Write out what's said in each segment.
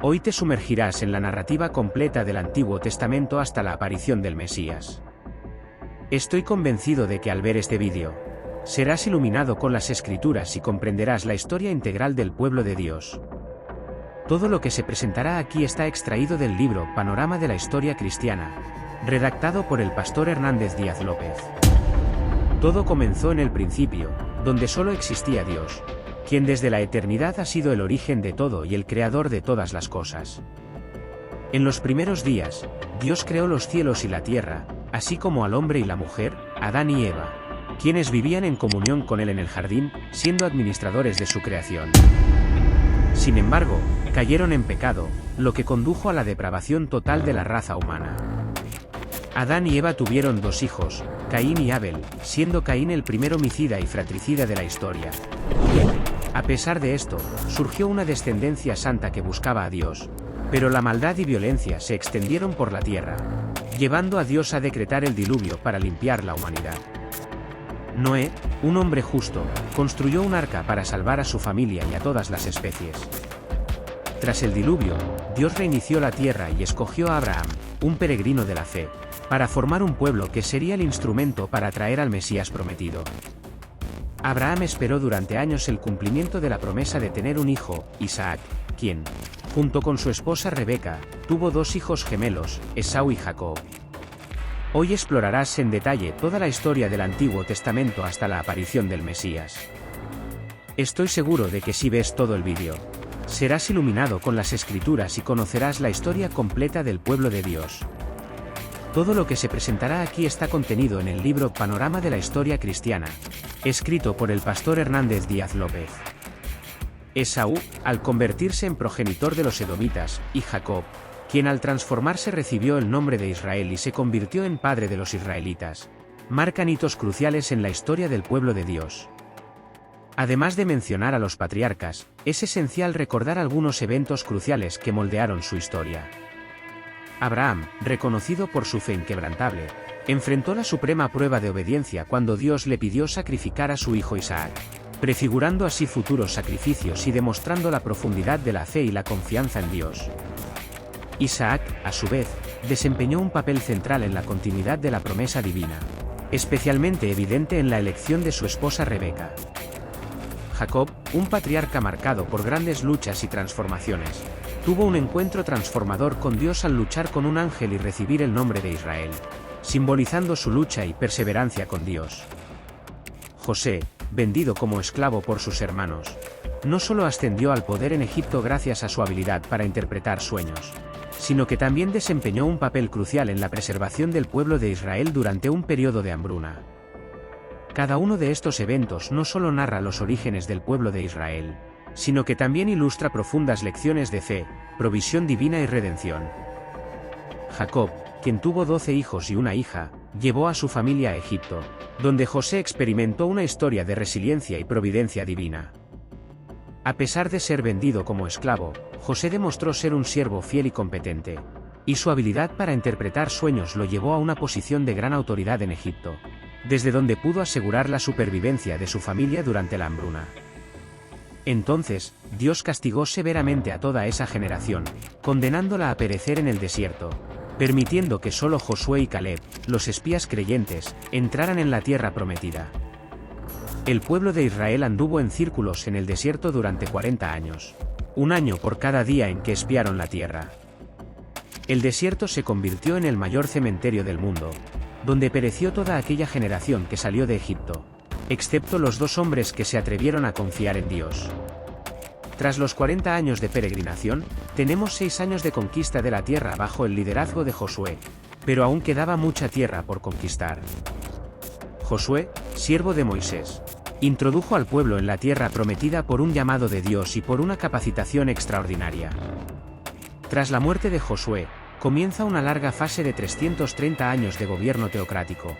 Hoy te sumergirás en la narrativa completa del Antiguo Testamento hasta la aparición del Mesías. Estoy convencido de que al ver este vídeo, serás iluminado con las Escrituras y comprenderás la historia integral del pueblo de Dios. Todo lo que se presentará aquí está extraído del libro Panorama de la Historia Cristiana, redactado por el pastor Hernández Díaz López. Todo comenzó en el principio, donde solo existía Dios, quien desde la eternidad ha sido el origen de todo y el creador de todas las cosas. En los primeros días, Dios creó los cielos y la tierra, así como al hombre y la mujer, Adán y Eva, quienes vivían en comunión con él en el jardín, siendo administradores de su creación. Sin embargo, cayeron en pecado, lo que condujo a la depravación total de la raza humana. Adán y Eva tuvieron dos hijos, Caín y Abel, siendo Caín el primer homicida y fratricida de la historia. A pesar de esto, surgió una descendencia santa que buscaba a Dios, pero la maldad y violencia se extendieron por la tierra, llevando a Dios a decretar el diluvio para limpiar la humanidad. Noé, un hombre justo, construyó un arca para salvar a su familia y a todas las especies. Tras el diluvio, Dios reinició la tierra y escogió a Abraham, un peregrino de la fe, para formar un pueblo que sería el instrumento para traer al Mesías prometido. Abraham esperó durante años el cumplimiento de la promesa de tener un hijo, Isaac, quien, junto con su esposa Rebeca, tuvo dos hijos gemelos, Esaú y Jacob. Hoy explorarás en detalle toda la historia del Antiguo Testamento hasta la aparición del Mesías. Estoy seguro de que si ves todo el vídeo, serás iluminado con las Escrituras y conocerás la historia completa del pueblo de Dios. Todo lo que se presentará aquí está contenido en el libro Panorama de la Historia Cristiana, escrito por el pastor Hernández Díaz López. Esaú, al convertirse en progenitor de los edomitas, y Jacob, quien al transformarse recibió el nombre de Israel y se convirtió en padre de los israelitas, marcan hitos cruciales en la historia del pueblo de Dios. Además de mencionar a los patriarcas, es esencial recordar algunos eventos cruciales que moldearon su historia. Abraham, reconocido por su fe inquebrantable, enfrentó la suprema prueba de obediencia cuando Dios le pidió sacrificar a su hijo Isaac, prefigurando así futuros sacrificios y demostrando la profundidad de la fe y la confianza en Dios. Isaac, a su vez, desempeñó un papel central en la continuidad de la promesa divina, especialmente evidente en la elección de su esposa Rebeca. Jacob, un patriarca marcado por grandes luchas y transformaciones, tuvo un encuentro transformador con Dios al luchar con un ángel y recibir el nombre de Israel, simbolizando su lucha y perseverancia con Dios. José, vendido como esclavo por sus hermanos, no solo ascendió al poder en Egipto gracias a su habilidad para interpretar sueños, sino que también desempeñó un papel crucial en la preservación del pueblo de Israel durante un periodo de hambruna. Cada uno de estos eventos no solo narra los orígenes del pueblo de Israel, sino que también ilustra profundas lecciones de fe, provisión divina y redención. Jacob, quien tuvo 12 hijos y una hija, llevó a su familia a Egipto, donde José experimentó una historia de resiliencia y providencia divina. A pesar de ser vendido como esclavo, José demostró ser un siervo fiel y competente, y su habilidad para interpretar sueños lo llevó a una posición de gran autoridad en Egipto, desde donde pudo asegurar la supervivencia de su familia durante la hambruna. Entonces, Dios castigó severamente a toda esa generación, condenándola a perecer en el desierto, permitiendo que solo Josué y Caleb, los espías creyentes, entraran en la tierra prometida. El pueblo de Israel anduvo en círculos en el desierto durante 40 años, un año por cada día en que espiaron la tierra. El desierto se convirtió en el mayor cementerio del mundo, donde pereció toda aquella generación que salió de Egipto, excepto los dos hombres que se atrevieron a confiar en Dios. Tras los 40 años de peregrinación, tenemos 6 años de conquista de la tierra bajo el liderazgo de Josué, pero aún quedaba mucha tierra por conquistar. Josué, siervo de Moisés, introdujo al pueblo en la tierra prometida por un llamado de Dios y por una capacitación extraordinaria. Tras la muerte de Josué, comienza una larga fase de 330 años de gobierno teocrático,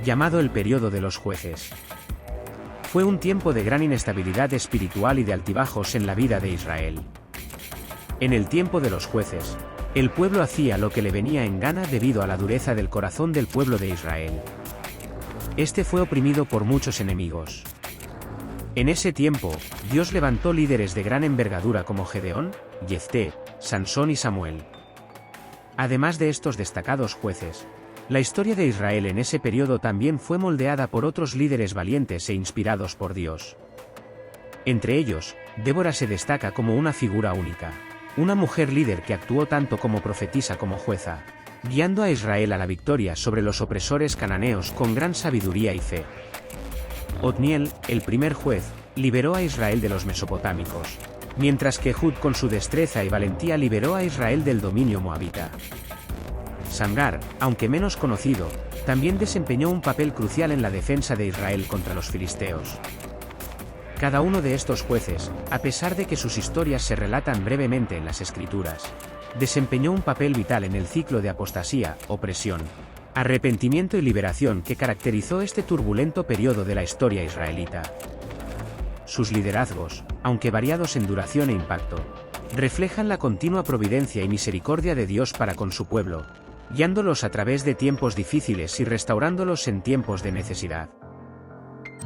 llamado el período de los jueces. Fue un tiempo de gran inestabilidad espiritual y de altibajos en la vida de Israel. En el tiempo de los jueces, el pueblo hacía lo que le venía en gana debido a la dureza del corazón del pueblo de Israel. Este fue oprimido por muchos enemigos. En ese tiempo, Dios levantó líderes de gran envergadura como Gedeón, Jefté, Sansón y Samuel. Además de estos destacados jueces, la historia de Israel en ese periodo también fue moldeada por otros líderes valientes e inspirados por Dios. Entre ellos, Débora se destaca como una figura única, una mujer líder que actuó tanto como profetisa como jueza, guiando a Israel a la victoria sobre los opresores cananeos con gran sabiduría y fe. Otniel, el primer juez, liberó a Israel de los mesopotámicos, mientras que Ehud con su destreza y valentía liberó a Israel del dominio moabita. Samgar, aunque menos conocido, también desempeñó un papel crucial en la defensa de Israel contra los filisteos. Cada uno de estos jueces, a pesar de que sus historias se relatan brevemente en las Escrituras, desempeñó un papel vital en el ciclo de apostasía, opresión, arrepentimiento y liberación que caracterizó este turbulento periodo de la historia israelita. Sus liderazgos, aunque variados en duración e impacto, reflejan la continua providencia y misericordia de Dios para con su pueblo, guiándolos a través de tiempos difíciles y restaurándolos en tiempos de necesidad.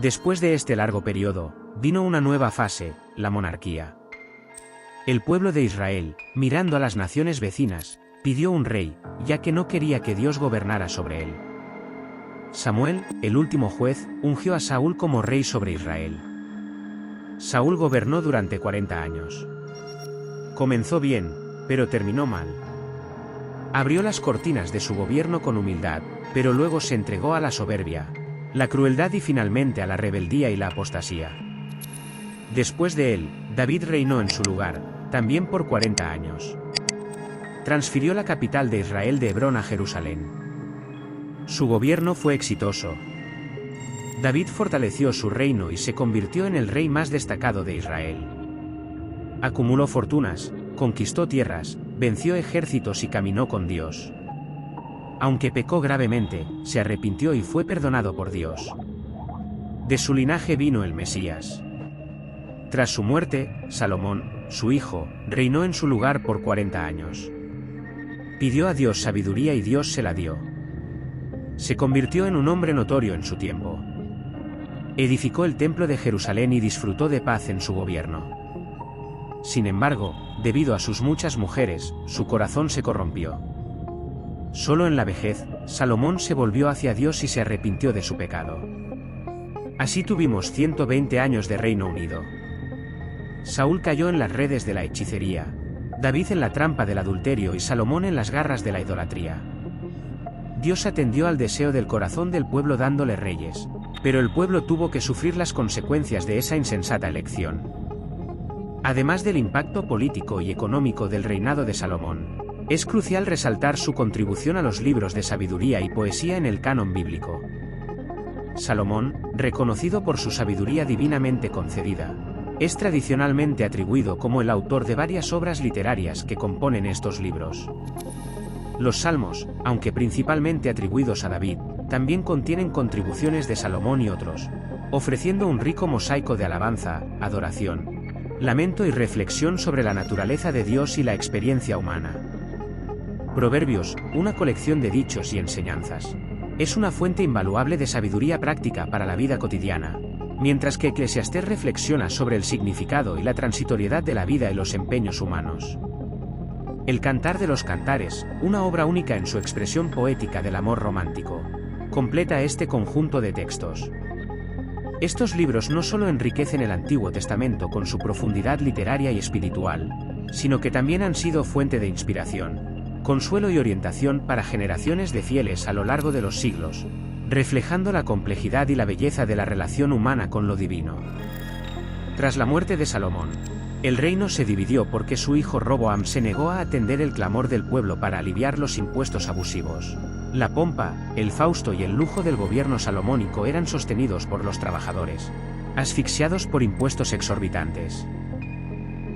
Después de este largo periodo, vino una nueva fase, la monarquía. El pueblo de Israel, mirando a las naciones vecinas, pidió un rey, ya que no quería que Dios gobernara sobre él. Samuel, el último juez, ungió a Saúl como rey sobre Israel. Saúl gobernó durante 40 años. Comenzó bien, pero terminó mal. Abrió las cortinas de su gobierno con humildad, pero luego se entregó a la soberbia, la crueldad y finalmente a la rebeldía y la apostasía. Después de él, David reinó en su lugar, también por 40 años. Transfirió la capital de Israel de Hebrón a Jerusalén. Su gobierno fue exitoso. David fortaleció su reino y se convirtió en el rey más destacado de Israel. Acumuló fortunas, conquistó tierras, venció ejércitos y caminó con Dios. Aunque pecó gravemente, se arrepintió y fue perdonado por Dios. De su linaje vino el Mesías. Tras su muerte, Salomón, su hijo, reinó en su lugar por 40 años. Pidió a Dios sabiduría y Dios se la dio. Se convirtió en un hombre notorio en su tiempo. Edificó el templo de Jerusalén y disfrutó de paz en su gobierno. Sin embargo, debido a sus muchas mujeres, su corazón se corrompió. Solo en la vejez, Salomón se volvió hacia Dios y se arrepintió de su pecado. Así tuvimos 120 años de Reino Unido. Saúl cayó en las redes de la hechicería, David en la trampa del adulterio y Salomón en las garras de la idolatría. Dios atendió al deseo del corazón del pueblo dándole reyes, pero el pueblo tuvo que sufrir las consecuencias de esa insensata elección. Además del impacto político y económico del reinado de Salomón, es crucial resaltar su contribución a los libros de sabiduría y poesía en el canon bíblico. Salomón, reconocido por su sabiduría divinamente concedida, es tradicionalmente atribuido como el autor de varias obras literarias que componen estos libros. Los salmos, aunque principalmente atribuidos a David, también contienen contribuciones de Salomón y otros, ofreciendo un rico mosaico de alabanza, adoración, lamento y reflexión sobre la naturaleza de Dios y la experiencia humana. Proverbios, una colección de dichos y enseñanzas, es una fuente invaluable de sabiduría práctica para la vida cotidiana, mientras que Eclesiastés reflexiona sobre el significado y la transitoriedad de la vida y los empeños humanos. El Cantar de los Cantares, una obra única en su expresión poética del amor romántico, completa este conjunto de textos. Estos libros no solo enriquecen el Antiguo Testamento con su profundidad literaria y espiritual, sino que también han sido fuente de inspiración, consuelo y orientación para generaciones de fieles a lo largo de los siglos, reflejando la complejidad y la belleza de la relación humana con lo divino. Tras la muerte de Salomón, el reino se dividió porque su hijo Roboam se negó a atender el clamor del pueblo para aliviar los impuestos abusivos. La pompa, el fausto y el lujo del gobierno salomónico eran sostenidos por los trabajadores, asfixiados por impuestos exorbitantes.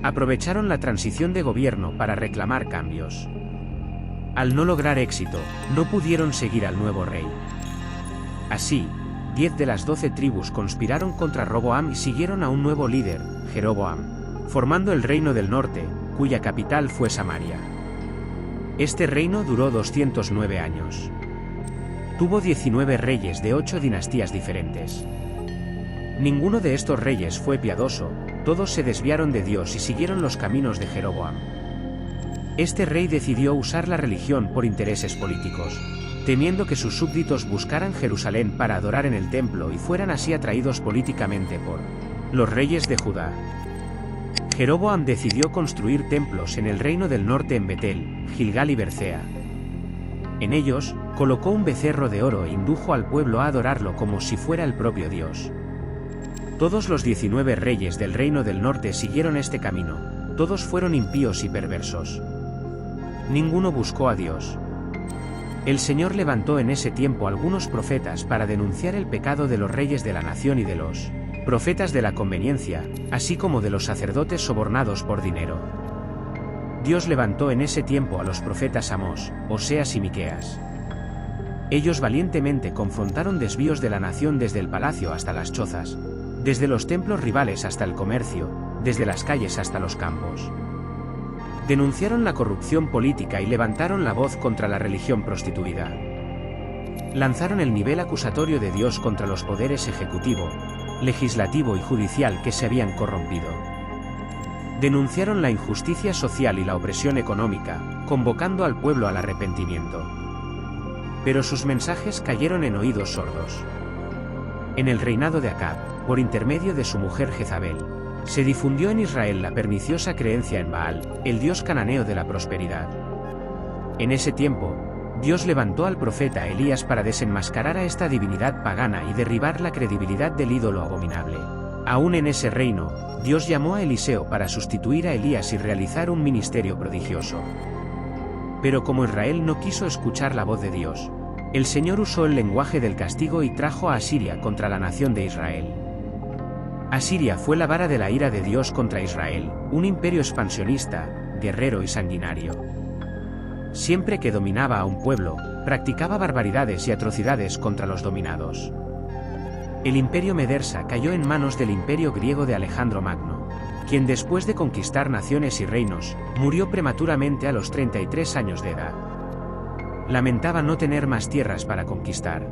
Aprovecharon la transición de gobierno para reclamar cambios. Al no lograr éxito, no pudieron seguir al nuevo rey. Así, 10 de las 12 tribus conspiraron contra Roboam y siguieron a un nuevo líder, Jeroboam, formando el reino del norte, cuya capital fue Samaria. Este reino duró 209 años. Tuvo 19 reyes de 8 dinastías diferentes. Ninguno de estos reyes fue piadoso, todos se desviaron de Dios y siguieron los caminos de Jeroboam. Este rey decidió usar la religión por intereses políticos, temiendo que sus súbditos buscaran Jerusalén para adorar en el templo y fueran así atraídos políticamente por los reyes de Judá. Jeroboam decidió construir templos en el reino del norte en Betel, Gilgal y Bersea. En ellos, colocó un becerro de oro e indujo al pueblo a adorarlo como si fuera el propio Dios. Todos los 19 reyes del reino del norte siguieron este camino, todos fueron impíos y perversos. Ninguno buscó a Dios. El Señor levantó en ese tiempo algunos profetas para denunciar el pecado de los reyes de la nación y de los profetas de la conveniencia, así como de los sacerdotes sobornados por dinero. Dios levantó en ese tiempo a los profetas Amós, Oseas y Miqueas. Ellos valientemente confrontaron desvíos de la nación desde el palacio hasta las chozas, desde los templos rivales hasta el comercio, desde las calles hasta los campos. Denunciaron la corrupción política y levantaron la voz contra la religión prostituida. Lanzaron el nivel acusatorio de Dios contra los poderes ejecutivo, legislativo y judicial que se habían corrompido. Denunciaron la injusticia social y la opresión económica, convocando al pueblo al arrepentimiento. Pero sus mensajes cayeron en oídos sordos. En el reinado de Acab, por intermedio de su mujer Jezabel, se difundió en Israel la perniciosa creencia en Baal, el dios cananeo de la prosperidad. En ese tiempo, Dios levantó al profeta Elías para desenmascarar a esta divinidad pagana y derribar la credibilidad del ídolo abominable. Aún en ese reino, Dios llamó a Eliseo para sustituir a Elías y realizar un ministerio prodigioso. Pero como Israel no quiso escuchar la voz de Dios, el Señor usó el lenguaje del castigo y trajo a Asiria contra la nación de Israel. Asiria fue la vara de la ira de Dios contra Israel, un imperio expansionista, guerrero y sanguinario. Siempre que dominaba a un pueblo, practicaba barbaridades y atrocidades contra los dominados. El imperio Medersa cayó en manos del imperio griego de Alejandro Magno, quien después de conquistar naciones y reinos, murió prematuramente a los 33 años de edad. Lamentaba no tener más tierras para conquistar.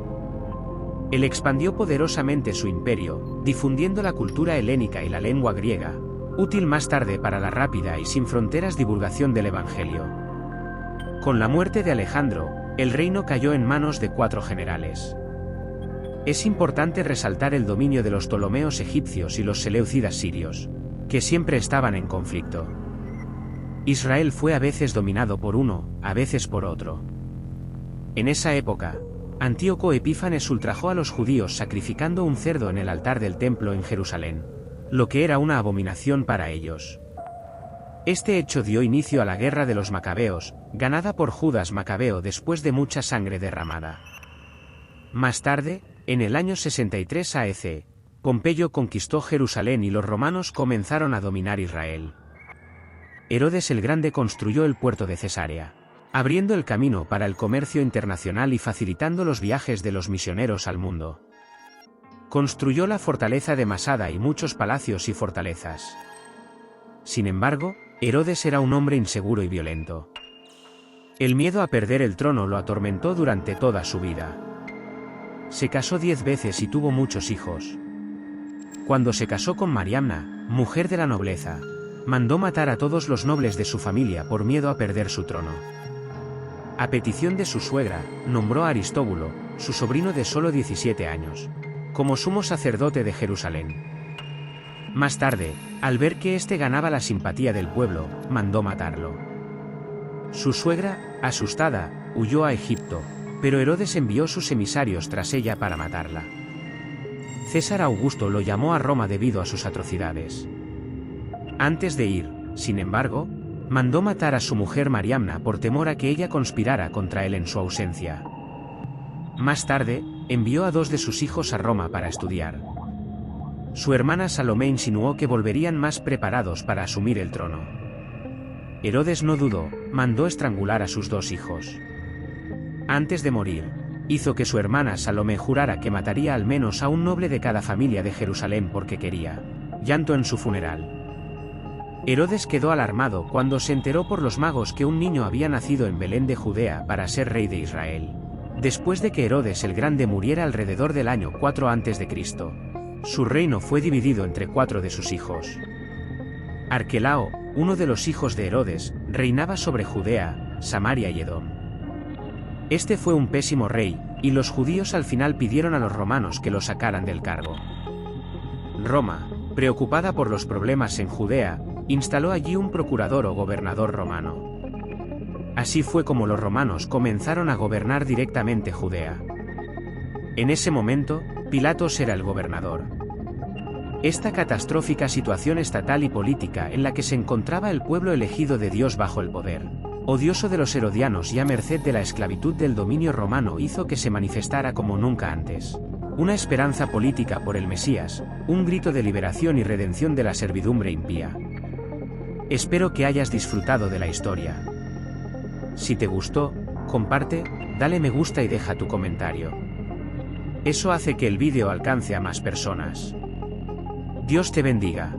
Él expandió poderosamente su imperio, difundiendo la cultura helénica y la lengua griega, útil más tarde para la rápida y sin fronteras divulgación del Evangelio. Con la muerte de Alejandro, el reino cayó en manos de 4 generales. Es importante resaltar el dominio de los Ptolomeos egipcios y los seleucidas sirios, que siempre estaban en conflicto. Israel fue a veces dominado por uno, a veces por otro. En esa época, Antíoco Epífanes ultrajó a los judíos sacrificando un cerdo en el altar del templo en Jerusalén, lo que era una abominación para ellos. Este hecho dio inicio a la guerra de los Macabeos, ganada por Judas Macabeo después de mucha sangre derramada. Más tarde, en el año 63 AEC, Pompeyo conquistó Jerusalén y los romanos comenzaron a dominar Israel. Herodes el Grande construyó el puerto de Cesarea, abriendo el camino para el comercio internacional y facilitando los viajes de los misioneros al mundo. Construyó la fortaleza de Masada y muchos palacios y fortalezas. Sin embargo, Herodes era un hombre inseguro y violento. El miedo a perder el trono lo atormentó durante toda su vida. Se casó 10 veces y tuvo muchos hijos. Cuando se casó con Mariamna, mujer de la nobleza, mandó matar a todos los nobles de su familia por miedo a perder su trono. A petición de su suegra, nombró a Aristóbulo, su sobrino de solo 17 años, como sumo sacerdote de Jerusalén. Más tarde, al ver que éste ganaba la simpatía del pueblo, mandó matarlo. Su suegra, asustada, huyó a Egipto, pero Herodes envió sus emisarios tras ella para matarla. César Augusto lo llamó a Roma debido a sus atrocidades. Antes de ir, sin embargo, mandó matar a su mujer Mariamna por temor a que ella conspirara contra él en su ausencia. Más tarde, envió a 2 de sus hijos a Roma para estudiar. Su hermana Salomé insinuó que volverían más preparados para asumir el trono. Herodes no dudó, mandó estrangular a sus 2 hijos. Antes de morir, hizo que su hermana Salomé jurara que mataría al menos a un noble de cada familia de Jerusalén porque quería. Llanto en su funeral. Herodes quedó alarmado cuando se enteró por los magos que un niño había nacido en Belén de Judea para ser rey de Israel. Después de que Herodes el Grande muriera alrededor del año 4 a.C., su reino fue dividido entre 4 de sus hijos. Arquelao, uno de los hijos de Herodes, Reinaba sobre Judea, Samaria y Edom. Este fue un pésimo rey, y los judíos al final pidieron a los romanos que lo sacaran del cargo. Roma, preocupada por los problemas en Judea, instaló allí un procurador o gobernador romano. Así fue como los romanos comenzaron a gobernar directamente Judea. En ese momento, Pilatos era el gobernador. Esta catastrófica situación estatal y política en la que se encontraba el pueblo elegido de Dios bajo el poder, odioso de los herodianos y a merced de la esclavitud del dominio romano, hizo que se manifestara como nunca antes una esperanza política por el Mesías, un grito de liberación y redención de la servidumbre impía. Espero que hayas disfrutado de la historia. Si te gustó, comparte, dale me gusta y deja tu comentario. Eso hace que el vídeo alcance a más personas. Dios te bendiga.